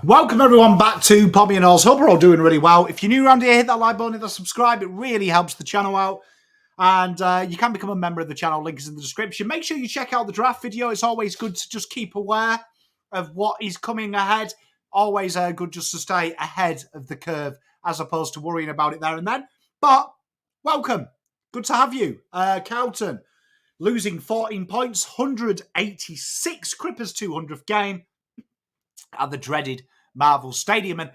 Welcome everyone back to Pommy and Oz. Hope we're all doing really well. If you're new around here, hit that like button, hit that subscribe. It really helps the channel out. And you can become a member of the channel. Link is in the description. Make sure you check out the draft video. It's always good to just keep aware of what is coming ahead. Always good just to stay ahead of the curve as opposed to worrying about it there and then. But welcome. Good to have you. Carlton losing 14 points, 186. Cripps' 200th game at the dreaded Marvel Stadium. And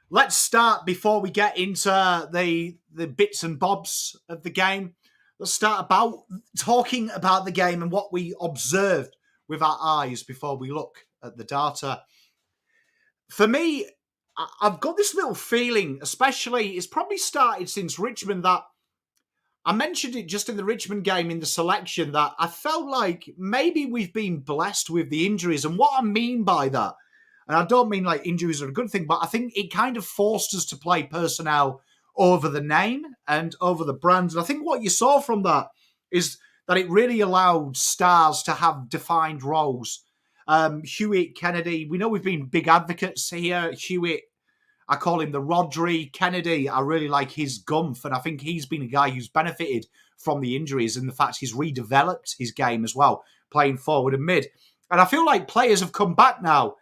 let's start before we get into the bits and bobs of the game. Let's start about talking about the game and what we observed with our eyes before we look at the data. For me, I've got this little feeling, especially, it's probably started since Richmond, that I mentioned it just in the Richmond game in the selection, that I felt like maybe we've been blessed with the injuries. And what I mean by that, and I don't mean like injuries are a good thing, but I think it kind of forced us to play personnel over the name and over the brands. And I think what you saw from that is that it really allowed stars to have defined roles. Hewitt, Kennedy, we know we've been big advocates here. Hewitt, I call him the Rodri. Kennedy, I really like his gumph, and I think he's been a guy who's benefited from the injuries and the fact he's redeveloped his game as well, playing forward and mid. And I feel like players have come back now.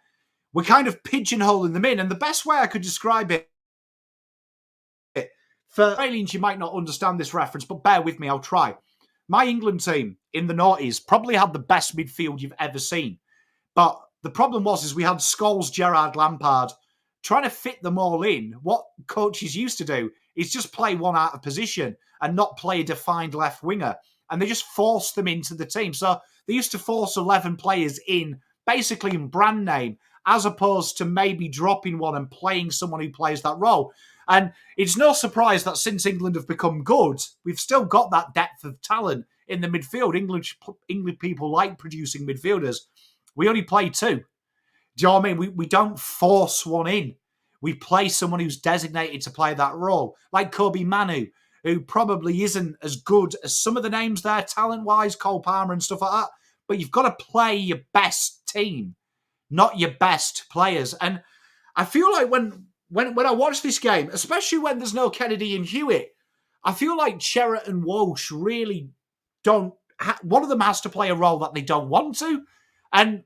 We're kind of pigeonholing them in. And the best way I could describe it, for aliens, you might not understand this reference, but bear with me, I'll try. My England team in the noughties probably had the best midfield you've ever seen. But the problem was we had Scholes, Gerrard, Lampard. Trying to fit them all in, what coaches used to do is just play one out of position and not play a defined left winger. And they just forced them into the team. So they used to force 11 players in, basically in brand name, as opposed to maybe dropping one and playing someone who plays that role. And it's no surprise that since England have become good, we've still got that depth of talent in the midfield. English people like producing midfielders. We only play two. Do you know what I mean? We don't force one in. We play someone who's designated to play that role, like Kobe Manu, who probably isn't as good as some of the names there, talent-wise, Cole Palmer and stuff like that. But you've got to play your best team, not your best players. And I feel like when I watch this game, especially when there's no Kennedy and Hewitt, I feel like Cherrett and Walsh really don't... one of them has to play a role that they don't want to. And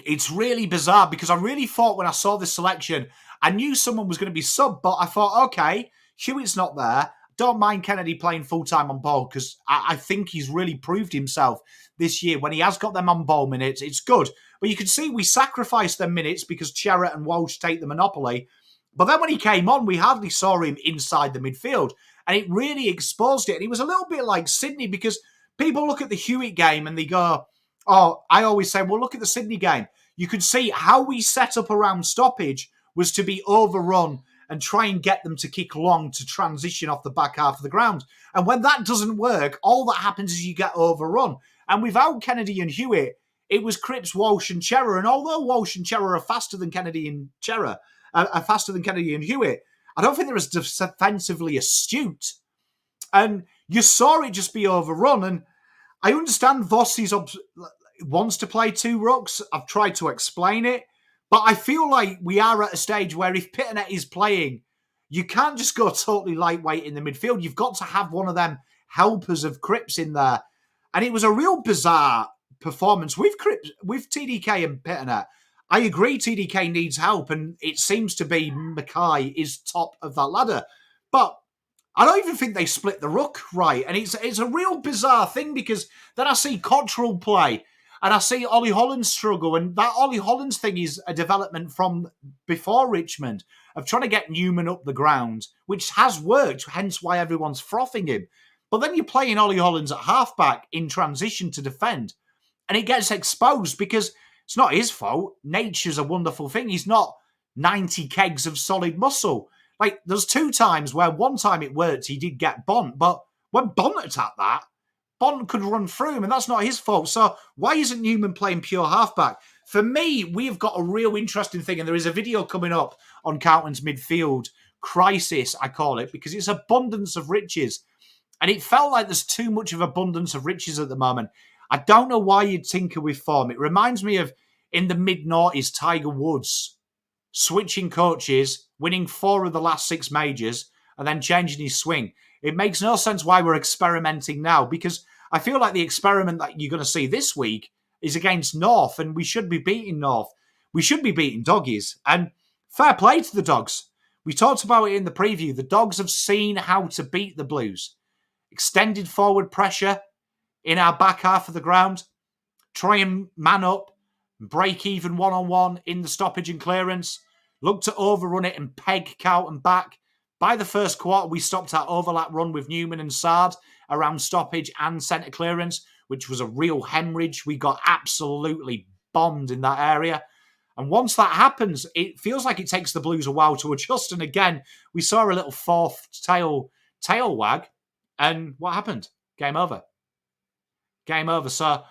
it's really bizarre because I really thought when I saw this selection, I knew someone was going to be sub, but I thought, okay, Hewitt's not there. Don't mind Kennedy playing full-time on ball because I think he's really proved himself this year. When he has got them on ball minutes, it's good. But you can see we sacrificed them minutes because Cherrett and Walsh take the monopoly. But then when he came on, we hardly saw him inside the midfield. And it really exposed it. And he was a little bit like Sydney because people look at the Hewitt game and they go, oh, I always say, well, look at the Sydney game. You could see how we set up around stoppage was to be overrun and try and get them to kick long to transition off the back half of the ground. And when that doesn't work, all that happens is you get overrun. And without Kennedy and Hewitt, it was Cripps, Walsh and Cherrett. And although Walsh and Cherrett are faster than Kennedy and Cherrett, faster than Kennedy and Hewitt, I don't think they're as defensively astute. And you saw it just be overrun. And I understand Vossi's wants to play two rucks. I've tried to explain it. But I feel like we are at a stage where if Pitternet is playing, you can't just go totally lightweight in the midfield. You've got to have one of them helpers of Cripps in there. And it was a real bizarre performance with Cripps, with TDK and Pitternet. I agree TDK needs help, and it seems to be Mackay is top of that ladder. But I don't even think they split the ruck right. And it's a real bizarre thing because then I see Cottrell play. And I see Ollie Hollands struggle, and that Ollie Hollands thing is a development from before Richmond of trying to get Newman up the ground, which has worked, hence why everyone's frothing him. But then you're playing Ollie Hollands at halfback in transition to defend, and it gets exposed because it's not his fault. Nature's a wonderful thing. He's not 90 kegs of solid muscle. Like, there's two times where one time it worked, he did get Bont, but when Bont attacked that, Bont could run through him, and that's not his fault. So why isn't Newman playing pure halfback? For me, we've got a real interesting thing, and there is a video coming up on Carlton's midfield crisis, I call it, because it's abundance of riches. And it felt like there's too much of abundance of riches at the moment. I don't know why you'd tinker with form. It reminds me of, in the mid-noughties, Tiger Woods switching coaches, winning 4 of the last 6 majors, and then changing his swing. It makes no sense why we're experimenting now, because I feel like the experiment that you're going to see this week is against North, and we should be beating North. We should be beating Doggies. And fair play to the Dogs. We talked about it in the preview. The Dogs have seen how to beat the Blues. Extended forward pressure in our back half of the ground. Try and man up. Break even one-on-one in the stoppage and clearance. Look to overrun it and peg Carlton back. By the first quarter, we stopped our overlap run with Newman and Sard around stoppage and centre clearance, which was a real hemorrhage. We got absolutely bombed in that area. And once that happens, it feels like it takes the Blues a while to adjust. And again, we saw a little fourth tail wag. And what happened? Game over. Game over. So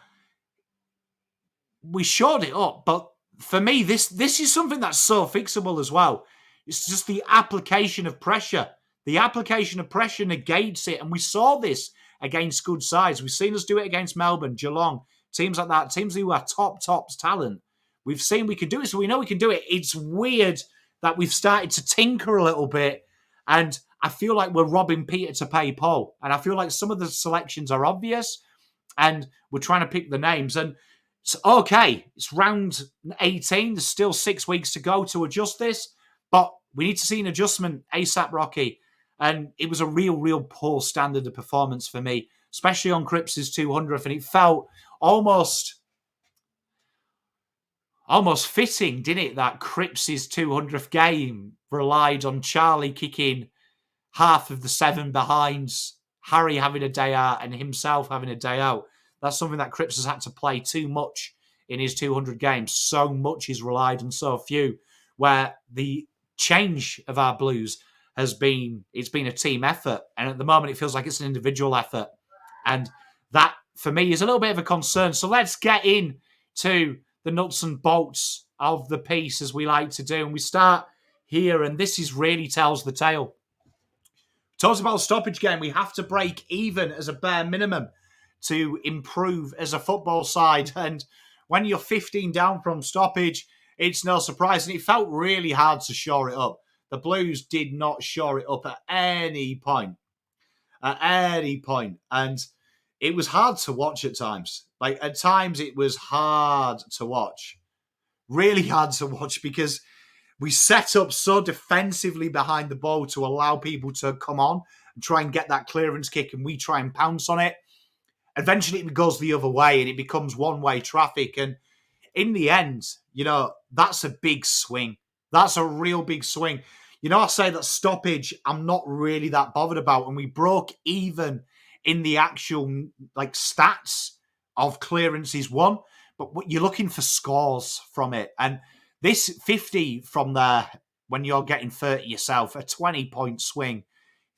we shored it up. But for me, this is something that's so fixable as well. It's just the application of pressure. The application of pressure negates it. And we saw this against good sides. We've seen us do it against Melbourne, Geelong, teams like that, teams who are top talent. We've seen we can do it, so we know we can do it. It's weird that we've started to tinker a little bit, and I feel like we're robbing Peter to pay Paul. And I feel like some of the selections are obvious, and we're trying to pick the names. And it's okay. It's round 18. There's still 6 weeks to go to adjust this, but we need to see an adjustment ASAP, Rocky. And it was a real poor standard of performance for me, especially on Cripps' 200th, and it felt almost fitting, didn't it, that Cripps' 200th game relied on Charlie kicking half of the 7 behinds, Harry having a day out, and himself having a day out. That's something that Cripps has had to play too much in his 200 games. So much is relied on so few, where the change of our Blues it's been a team effort. And at the moment, it feels like it's an individual effort. And that, for me, is a little bit of a concern. So let's get in to the nuts and bolts of the piece, as we like to do. And we start here, and this really tells the tale. Talks about stoppage game. We have to break even as a bare minimum to improve as a football side. And when you're 15 down from stoppage, it's no surprise. And it felt really hard to shore it up. The Blues did not shore it up at any point. And it was hard to watch at times. Like, at times, it was hard to watch. Really hard to watch, because we set up so defensively behind the ball to allow people to come on and try and get that clearance kick, and we try and pounce on it. Eventually, it goes the other way, and it becomes one-way traffic. And in the end, that's a big swing. That's a real big swing. I say that stoppage, I'm not really that bothered about. And we broke even in the actual stats of clearances won. But you're looking for scores from it. And this 50 from there, when you're getting 30 yourself, a 20-point swing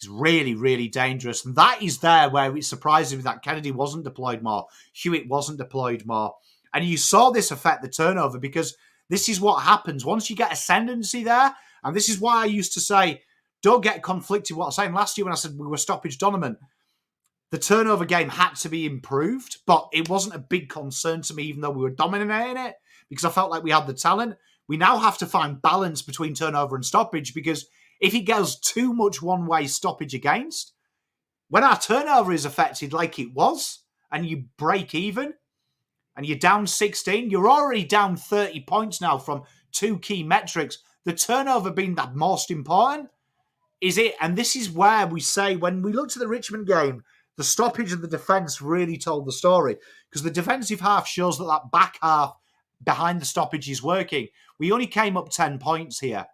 is really dangerous. And that is there where it's surprising that Kennedy wasn't deployed more. Hewitt wasn't deployed more. And you saw this affect the turnover, because this is what happens. Once you get ascendancy there, and this is why I used to say, don't get conflicted. What I was saying last year when I said we were stoppage dominant, the turnover game had to be improved, but it wasn't a big concern to me, even though we were dominating it, because I felt like we had the talent. We now have to find balance between turnover and stoppage, because if it goes too much one-way stoppage against, when our turnover is affected like it was, and you break even, and you're down 16, you're already down 30 points now from 2 key metrics. The turnover being the most important, is it? And this is where we say, when we looked at the Richmond game, the stoppage and the defence really told the story, because the defensive half shows that back half behind the stoppage is working. We only came up 10 points here,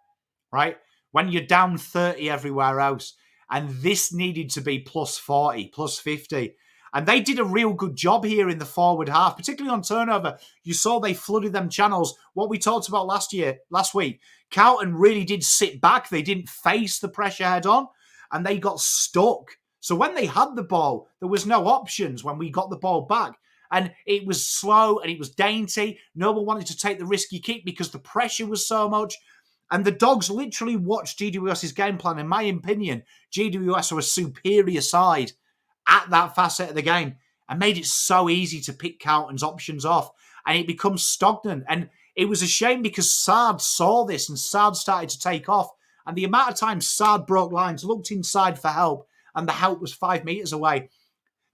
right? When you're down 30 everywhere else. And this needed to be plus 40, plus 50. And they did a real good job here in the forward half, particularly on turnover. You saw they flooded them channels. What we talked about last week, Carlton really did sit back. They didn't face the pressure head on, and they got stuck. So when they had the ball, there was no options when we got the ball back. And it was slow and it was dainty. No one wanted to take the risky kick because the pressure was so much. And the Dogs literally watched GWS's game plan. In my opinion, GWS were a superior side at that facet of the game and made it so easy to pick Carlton's options off. And it becomes stagnant. And it was a shame because Sard saw this and Sard started to take off. And the amount of times Sard broke lines, looked inside for help, and the help was 5 meters away.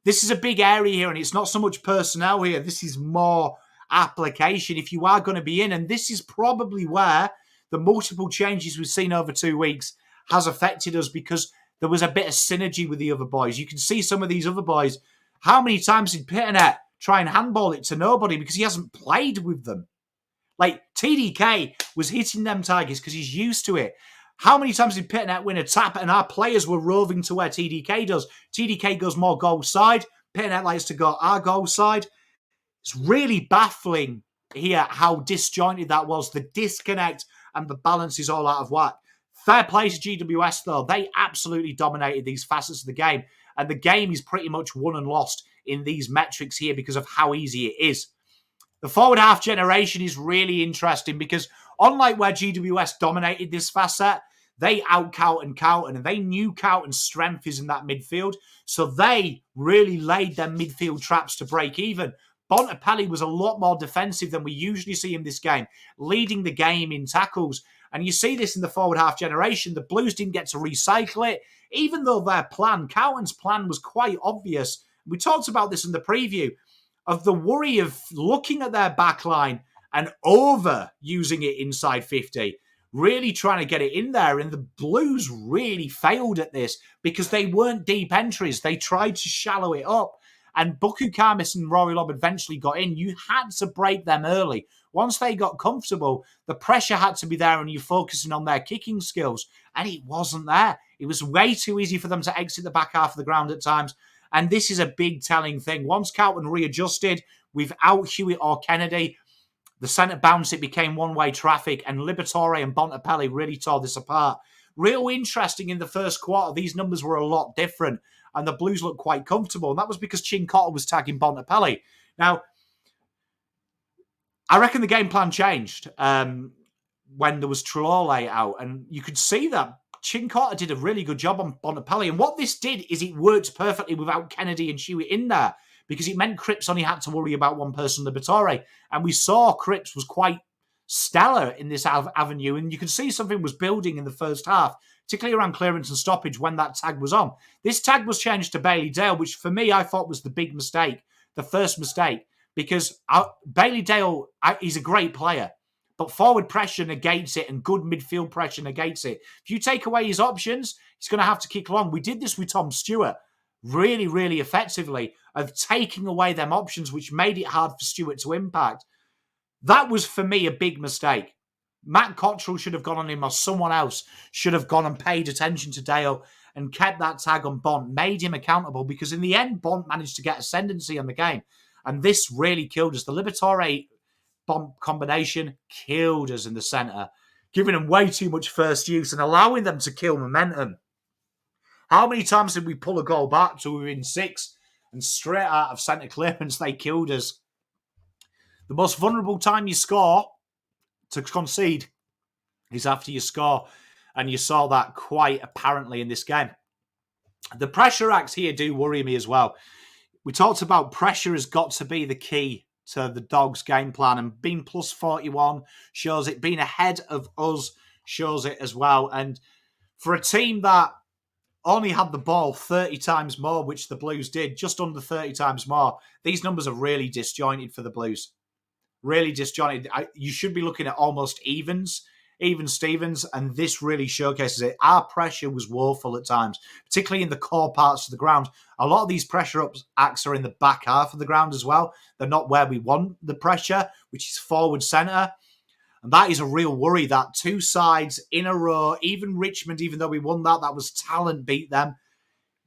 This is a big area here, and it's not so much personnel here. This is more application if you are going to be in. And this is probably where the multiple changes we've seen over 2 weeks has affected us, because there was a bit of synergy with the other boys. You can see some of these other boys. How many times did Pitternet try and handball it to nobody because he hasn't played with them? Like, TDK was hitting them targets because he's used to it. How many times did Pitternet win a tap and our players were roving to where TDK does? TDK goes more goal side. Pitternet likes to go our goal side. It's really baffling here how disjointed that was. The disconnect and the balance is all out of whack. Fair play to GWS, though. They absolutely dominated these facets of the game. And the game is pretty much won and lost in these metrics here because of how easy it is. The forward half generation is really interesting because unlike where GWS dominated this facet, they out-Carlton Carlton, and they knew Carlton's strength is in that midfield. So they really laid their midfield traps to break even. Bontempelli was a lot more defensive than we usually see in this game, leading the game in tackles. And you see this in the forward half generation. The Blues didn't get to recycle it, even though their plan, Carlton's plan, was quite obvious. We talked about this in the preview, of the worry of looking at their back line and over-using it inside 50, really trying to get it in there. And the Blues really failed at this because they weren't deep entries. They tried to shallow it up. And Buku Kamis and Rory Lobb eventually got in. You had to break them early. Once they got comfortable, the pressure had to be there and you're focusing on their kicking skills. And it wasn't there. It was way too easy for them to exit the back half of the ground at times. And this is a big telling thing. Once Carlton readjusted without Hewitt or Kennedy, the centre bounce, it became one-way traffic, and Liberatore and Bontempelli really tore this apart. Real interesting in the first quarter, these numbers were a lot different, and the Blues looked quite comfortable, and that was because Cincotta was tagging Bontempelli. Now, I reckon the game plan changed when there was Trelawney out, and you could see that Cincotta did a really good job on Bontempelli, and what this did is it worked perfectly without Kennedy and Hewitt in there, because it meant Cripps only had to worry about one person, Liberatore. And we saw Cripps was quite stellar in this avenue, and you could see something was building in the first half, particularly around clearance and stoppage when that tag was on. This tag was changed to Bailey Dale, which for me, I thought was the big mistake, the first mistake, because Bailey Dale, he's a great player, but forward pressure negates it and good midfield pressure negates it. If you take away his options, he's going to have to kick long. We did this with Tom Stewart really, really effectively, of taking away them options, which made it hard for Stewart to impact. That was, for me, a big mistake. Matt Cottrell should have gone on him, or someone else should have gone and paid attention to Dale and kept that tag on Bont, made him accountable, because in the end, Bont managed to get ascendancy on the game. And this really killed us. The Liberatore-Bont combination killed us in the centre, giving them way too much first use and allowing them to kill momentum. How many times did we pull a goal back to within 6 and straight out of centre clearance, they killed us? The most vulnerable time you score to concede is after you score, and you saw that quite apparently in this game. The pressure acts here do worry me as well. We talked about pressure has got to be the key to the Dogs' game plan, and being plus 41 shows it. Being ahead of us shows it as well. And for a team that only had the ball 30 times more, which the Blues did, just under 30 times more, these numbers are really disjointed for the Blues. Really disjointed. You should be looking at almost even Stevens, and this really showcases it. Our pressure was woeful at times, particularly in the core parts of the ground. A lot of these pressure acts are in the back half of the ground as well. They're not where we want the pressure, which is forward centre. And that is a real worry, that 2 sides in a row, even Richmond, even though we won that was talent beat them.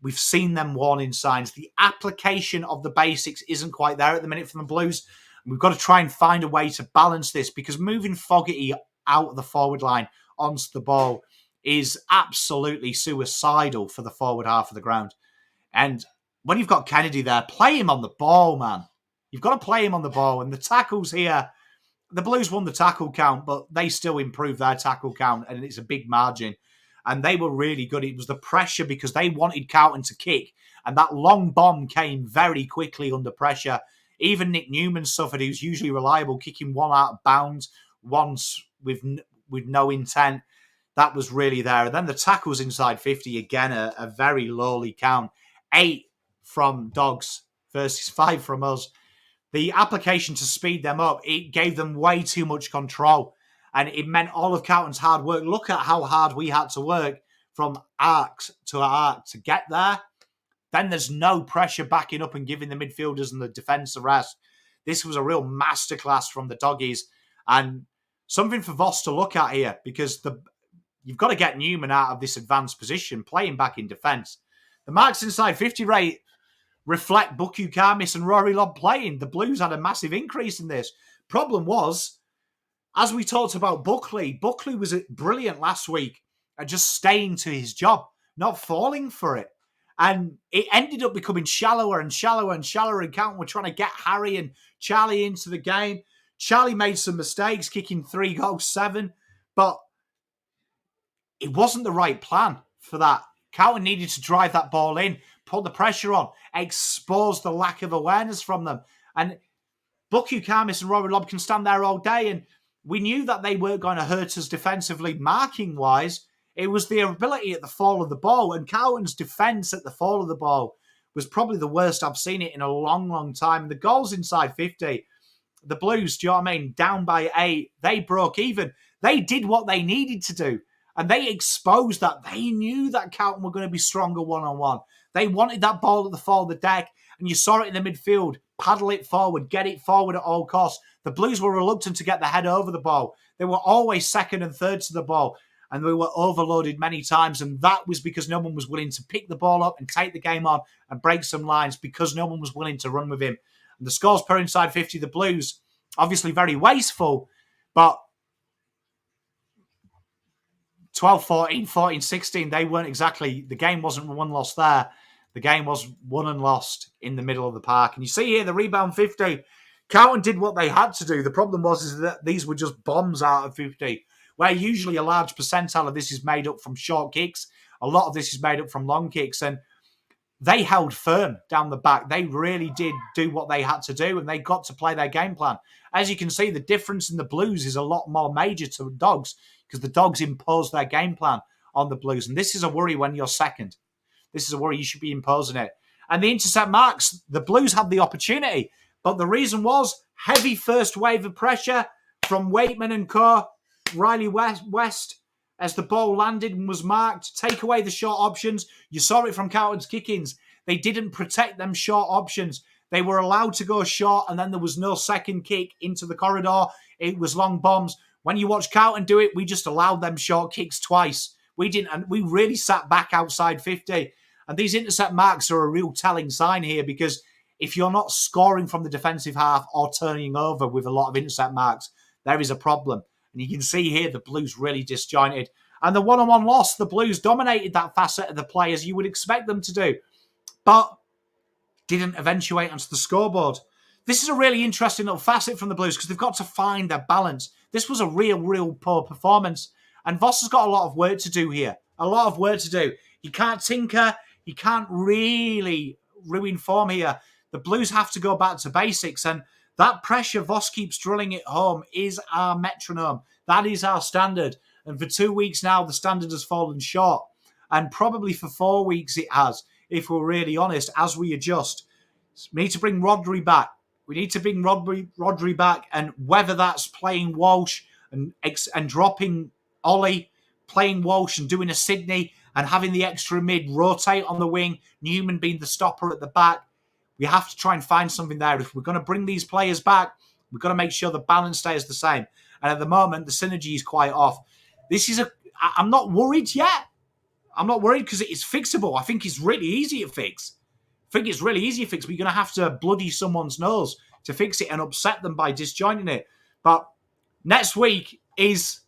We've seen them warning signs. The application of the basics isn't quite there at the minute from the Blues. We've got to try and find a way to balance this, because moving Fogarty out of the forward line onto the ball is absolutely suicidal for the forward half of the ground. And when you've got Kennedy there, play him on the ball, man. You've got to play him on the ball. And the tackles here, the Blues won the tackle count, but they still improved their tackle count, and it's a big margin. And they were really good. It was the pressure, because they wanted Carlton to kick, and that long bomb came very quickly under pressure. Even Nick Newman suffered. He was usually reliable, kicking one out of bounds, once with no intent. That was really there. And then the tackles inside 50, again, a very lowly count. 8 from Dogs versus 5 from us. The application to speed them up, it gave them way too much control. And it meant all of Carlton's hard work. Look at how hard we had to work from arc to arc to get there. Then there's no pressure backing up and giving the midfielders and the defence a rest. This was a real masterclass from the Doggies. And something for Voss to look at here, because you've got to get Newman out of this advanced position, playing back in defence. The marks inside 50 rate reflect Buku Karmis and Rory Lobb playing. The Blues had a massive increase in this. Problem was, as we talked about Buckley was brilliant last week at just staying to his job, not falling for it. And it ended up becoming shallower and shallower and shallower. And Carlton were trying to get Harry and Charlie into the game. Charlie made some mistakes, kicking 3 goals, 7. But it wasn't the right plan for that. Carlton needed to drive that ball in, put the pressure on, expose the lack of awareness from them. And Buku Karmis and Rory Lobb can stand there all day. And we knew that they weren't going to hurt us defensively, marking-wise. It was the ability at the fall of the ball, and Carlton's defence at the fall of the ball was probably the worst I've seen it in a long, long time. The goals inside 50, the Blues, do you know what I mean, down by 8, they broke even. They did what they needed to do, and they exposed that. They knew that Carlton were going to be stronger one-on-one. They wanted that ball at the fall of the deck, and you saw it in the midfield. Paddle it forward, get it forward at all costs. The Blues were reluctant to get the head over the ball. They were always second and third to the ball. And we were overloaded many times. And that was because no one was willing to pick the ball up and take the game on and break some lines, because no one was willing to run with him. And the scores per inside 50, the Blues, obviously very wasteful, but 12-14, 14-16, they weren't exactly, the game wasn't won-lost there. The game was won and lost in the middle of the park. And you see here, the rebound 50, Carlton did what they had to do. The problem was that these were just bombs out of 50. Where usually a large percentile of this is made up from short kicks. A lot of this is made up from long kicks. And they held firm down the back. They really did do what they had to do, and they got to play their game plan. As you can see, the difference in the Blues is a lot more major to the Dogs, because the Dogs imposed their game plan on the Blues. And this is a worry when you're second. This is a worry. You should be imposing it. And the intercept marks, the Blues had the opportunity. But the reason was heavy first wave of pressure from Waitman and co. Riley West, as the ball landed and was marked, take away the short options. You saw it from Carlton's kick-ins. They didn't protect them short options. They were allowed to go short, and then there was no second kick into the corridor. It was long bombs. When you watch Carlton do it, we just allowed them short kicks twice. We didn't, and we really sat back outside 50. And these intercept marks are a real telling sign here, because if you're not scoring from the defensive half or turning over with a lot of intercept marks, there is a problem. And you can see here the Blues really disjointed. And the one-on-one loss, the Blues dominated that facet of the play, as you would expect them to do, but didn't eventuate onto the scoreboard. This is a really interesting little facet from the Blues, because they've got to find their balance. This was a real poor performance. And Voss has got a lot of work to do here. A lot of work to do. He can't tinker. He can't really ruin form here. The Blues have to go back to basics, and that pressure Voss keeps drilling it home is our metronome. That is our standard. And for 2 weeks now, the standard has fallen short. And probably for 4 weeks it has, if we're really honest, as we adjust. We need to bring Rodri back. We need to bring Rodri back, and whether that's playing Walsh and dropping Ollie, playing Walsh and doing a Sydney and having the extra mid rotate on the wing, Newman being the stopper at the back, we have to try and find something there. If we're going to bring these players back, we've got to make sure the balance stays the same. And at the moment, the synergy is quite off. I'm not worried yet. I'm not worried because it is fixable. I think it's really easy to fix. But you're going to have to bloody someone's nose to fix it and upset them by disjointing it. But next week is,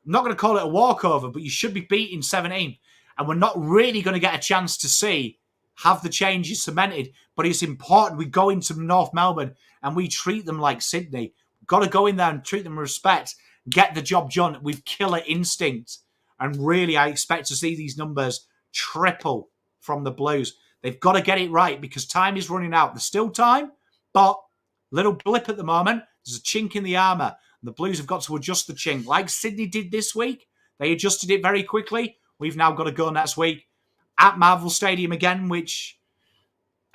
I'm not going to call it a walkover, but you should be beating 17. And we're not really going to get a chance to have the changes cemented. But it's important we go into North Melbourne and we treat them like Sydney. We've got to go in there and treat them with respect, get the job done with killer instinct. And really, I expect to see these numbers triple from the Blues. They've got to get it right because time is running out. There's still time, but Little blip at the moment. There's a chink in the armour. And the Blues have got to adjust the chink. Like Sydney did this week. They adjusted it very quickly. We've now got to go next week at Marvel Stadium again, which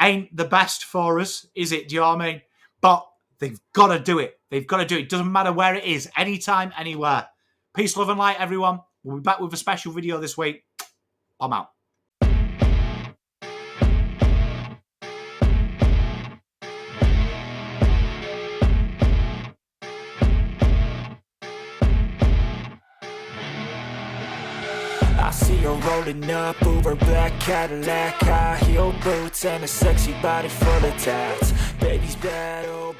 ain't the best for us, is it? Do you know what I mean? But they've got to do it. They've got to do it. Doesn't matter where it is. Anytime, anywhere. Peace, love and light, everyone. We'll be back with a special video this week. I'm out. I see her rolling up, Uber black Cadillac, high heel boots and a sexy body full of tats. Baby's bad, oh